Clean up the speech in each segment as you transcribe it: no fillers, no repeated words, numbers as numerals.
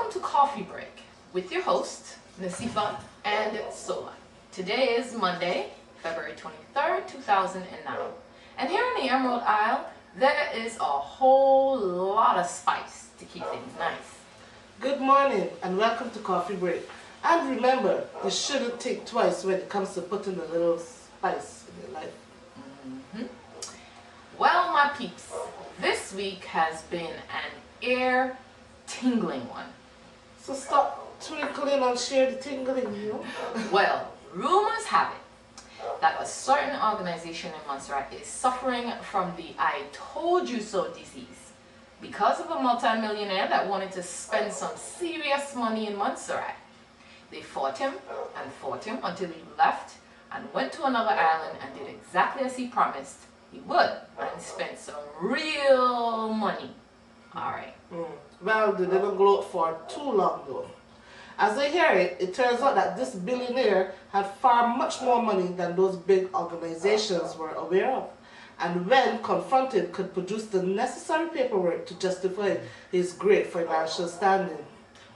Welcome to Coffee Break with your host, Nasifa and Sola. Today is Monday, February 23rd, 2009. And here in the Emerald Isle, there is a whole lot of spice to keep things nice. Good morning and welcome to Coffee Break. And remember, you shouldn't think twice when it comes to putting a little spice in your life. Well, my peeps, this week has been an ear-tingling one. So stop twinkling and share the tingling, you know? Well, rumors have it that a certain organization in Montserrat is suffering from the I told you so disease because of a multimillionaire that wanted to spend some serious money in Montserrat. They fought him until he left and went to another island and did exactly as he promised he would and spent some real money. Alright. Well, they didn't gloat for too long though. As I hear it, it turns out that this billionaire had far much more money than those big organizations were aware of, and when confronted could produce the necessary paperwork to justify his great financial standing.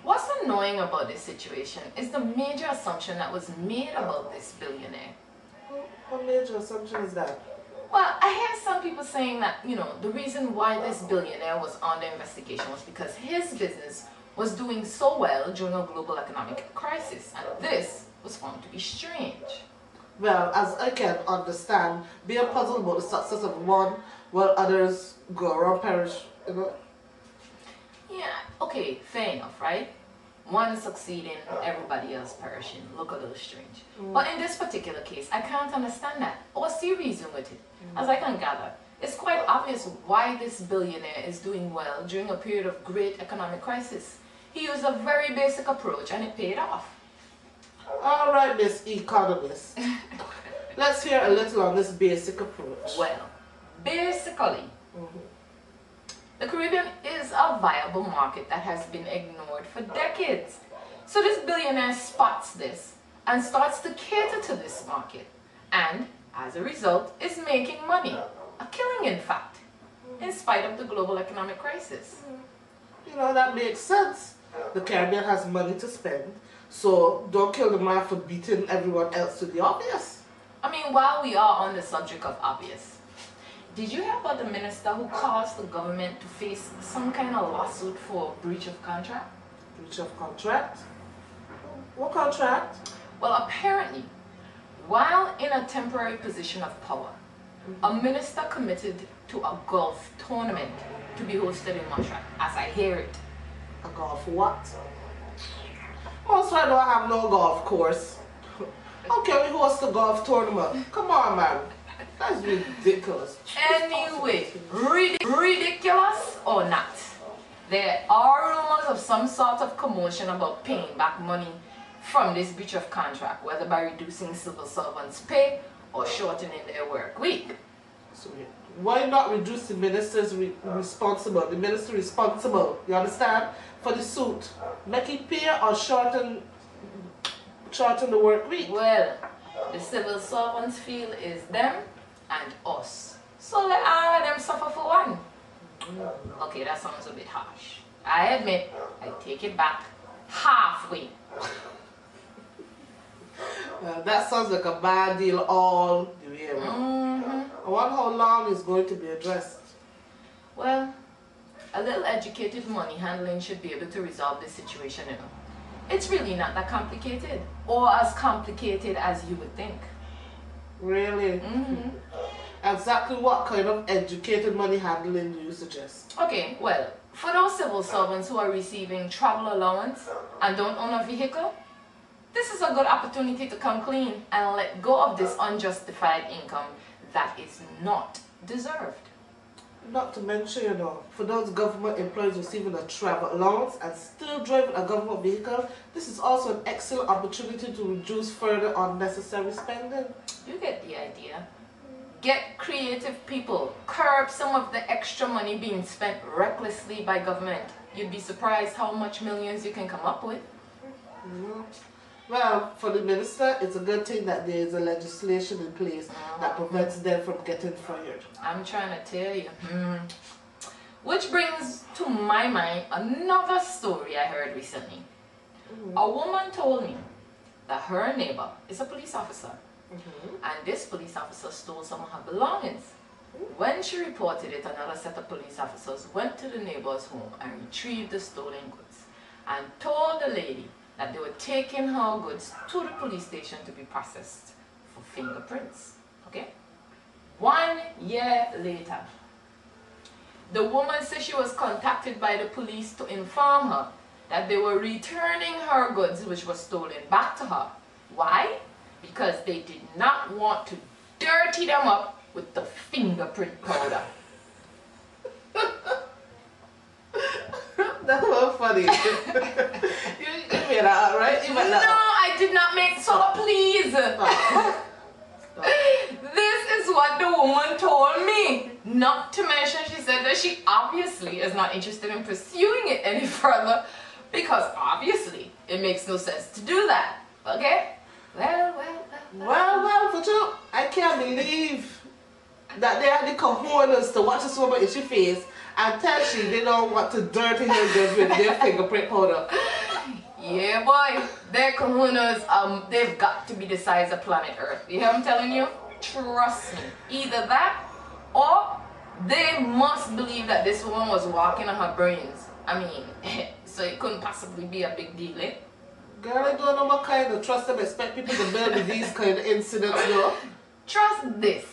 What's annoying about this situation is the major assumption that was made about this billionaire. What major assumption is that? Well, I hear some people saying that, the reason why this billionaire was under investigation was because his business was doing so well during a global economic crisis, and this was found to be strange. Well, as I can understand, being puzzled about the success of one while others go around perish, you know? Yeah, okay, fair enough, right? One succeeding, everybody else perishing. Look a little strange. But in this particular case, I can't understand that or see reason with it. As I can gather, it's quite obvious why this billionaire is doing well during a period of great economic crisis. He used a very basic approach and it paid off. All right, Miss Economist. Let's hear a little on this basic approach. Well, basically, the Caribbean is a viable market that has been ignored for decades. So this billionaire spots this and starts to cater to this market, and as a result is making money, a killing in fact, in spite of the global economic crisis. You know, that makes sense. The Caribbean has money to spend, so don't kill the man for beating everyone else to the obvious. I mean, while we are on the subject of obvious, did you hear about the minister who caused the government to face some kind of lawsuit for breach of contract? Breach of contract? What contract? Well, apparently, while in a temporary position of power, a minister committed to a golf tournament to be hosted in Montserrat, as I hear it. A golf what? Montserrat don't have no golf course. How can we host a golf tournament? Come on, man. That's ridiculous. Anyway, ridiculous or not, there are rumors of some sort of commotion about paying back money from this breach of contract, whether by reducing civil servants' pay or shortening their work week. So why not reduce the minister's responsible, the minister responsible, you understand, for the suit? Make it pay or shorten the work week? Well, the civil servants feel is them and us. So let all of them suffer for one. Okay, that sounds a bit harsh. I admit, I take it back halfway. That sounds like a bad deal all the way around. I wonder how long it's going to be addressed. Well, a little educated money handling should be able to resolve this situation, It's really not that complicated, or as complicated as you would think. Really? Exactly what kind of educated money handling do you suggest? Okay, well, for those civil servants who are receiving travel allowance and don't own a vehicle, this is a good opportunity to come clean and let go of this unjustified income that is not deserved. Not to mention, for those government employees receiving a travel allowance and still driving a government vehicle, this is also an excellent opportunity to reduce further unnecessary spending. You get the idea. Get creative, people. Curb some of the extra money being spent recklessly by government. You'd be surprised how much millions you can come up with. Well, for the minister, it's a good thing that there is a legislation in place that prevents them from getting fired. I'm trying to tell you. Which brings to my mind another story I heard recently. A woman told me that her neighbor is a police officer, and this police officer stole some of her belongings. When she reported it, another set of police officers went to the neighbor's home and retrieved the stolen goods and told the lady that they were taking her goods to the police station to be processed for fingerprints. Okay? 1 year later, the woman said she was contacted by the police to inform her that they were returning her goods which were stolen back to her. Why? Because they did not want to dirty them up with the fingerprint powder. That was funny. you made that up, right? You made that no, up. I did not make so, please. Stop. This is what the woman told me. Not to mention, she said that she obviously is not interested in pursuing it any further because obviously it makes no sense to do that. Okay? Well, for you, I can't believe that they had the cojones to watch this woman in she face and tell she they don't want to dirty her goods with their fingerprint powder. Yeah, boy, their kahunas, they've got to be the size of planet Earth. You hear what I'm telling you? Trust me. Either that, or they must believe that this woman was walking on her brains. I mean, so it couldn't possibly be a big deal, eh? Girl, I don't know what kind of trust them expect people to build with these kind of incidents, though. Trust this.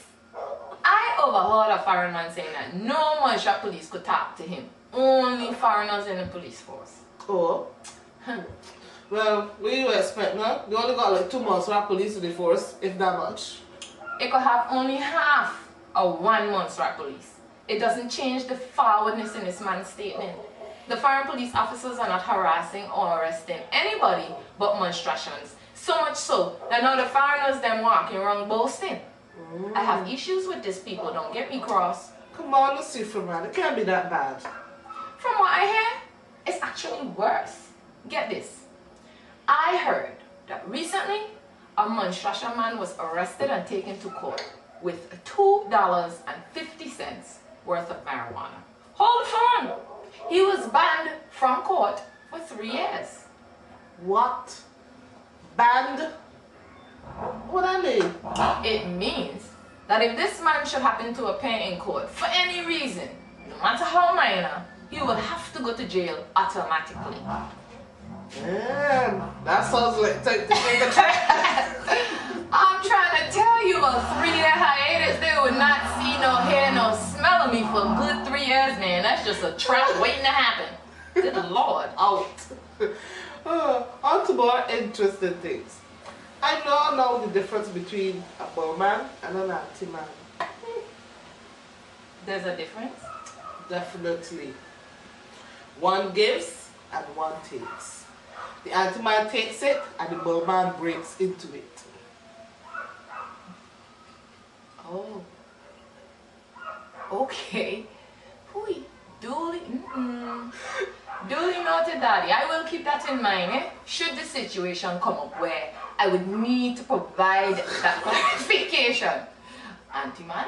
I overheard a foreign man saying that no Montserrat police could talk to him. Only foreigners in the police force. Oh. Well, what do you expect, no? They only got like 2 months for police in the force, if that much. It could have only half of 1 Montserrat police. It doesn't change the forwardness in this man's statement. The foreign police officers are not harassing or arresting anybody but Montserratians. So much so that now the foreigners them walking around boasting. I have issues with these people, don't get me cross. Come on, let's see from man. It can't be that bad. From what I hear, it's actually worse. Get this. I heard that recently a Montserrat man was arrested and taken to court with $2.50 worth of marijuana. Hold on. He was banned from court for 3 years. What? Banned? What I mean? It means that if this man should happen to appear in court for any reason, no matter how minor, he will have to go to jail automatically. Damn, that sounds like take the finger track. I'm trying to tell you, a 3-year hiatus, they would not see no hair, no smell of me for a good 3 years, man. That's just a trap waiting to happen. Good Lord. Out. On to more interesting things. I know the difference between a bowman and an anti-man. There's a difference? Definitely. One gives and one takes. The anti-man takes it and the bowman breaks into it. Oh. Okay. Hui. Duly noted, Daddy. I will keep that in mind, eh? Should the situation come up where I would need to provide that clarification. Anti-man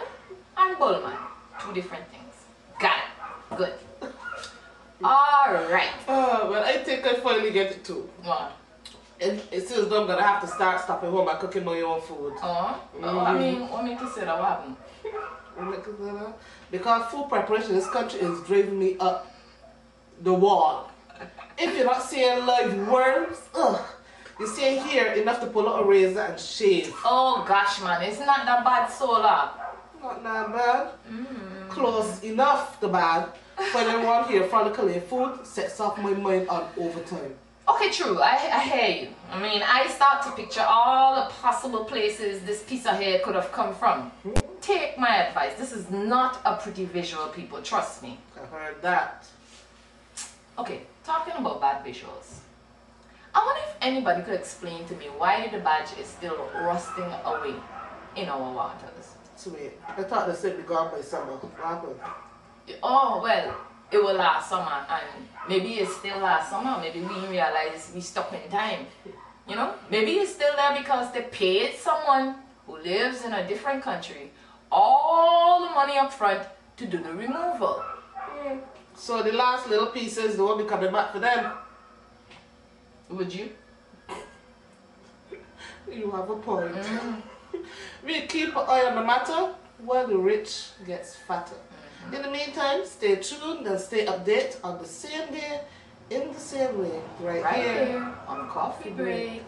and bullman. 2 different things. Got it. Good. Alright. Well, I think I finally get it too. What? It seems I'm gonna have to start stopping home and cooking my own food. I mean, what make you say that? What happened? Because food preparation in this country is driving me up the wall. If you're not seeing live worms, you see here enough to pull out a razor and shave. Oh gosh, man, it's not that bad, Sola. Not that bad. Close enough to bad. When I want here follicle food sets off my mind on overtime. Okay, true. I hear you. I mean, I start to picture all the possible places this piece of hair could have come from. Take my advice. This is not a pretty visual, people. Trust me. I heard that. Okay, talking about bad visuals. I wonder if anybody could explain to me why the badge is still rusting away in our waters. Sweet. I thought they said we gone by summer. What happened? Oh, well, it will last summer, and maybe it's still last summer. Maybe we realize we stuck in time. You know? Maybe it's still there because they paid someone who lives in a different country all the money up front to do the removal. So the last little pieces, they won't be coming back for them. Would you? You have a point. We keep an eye on the matter while the rich gets fatter. In the meantime, stay tuned and stay updated on the same day, in the same way, right here on Coffee Break.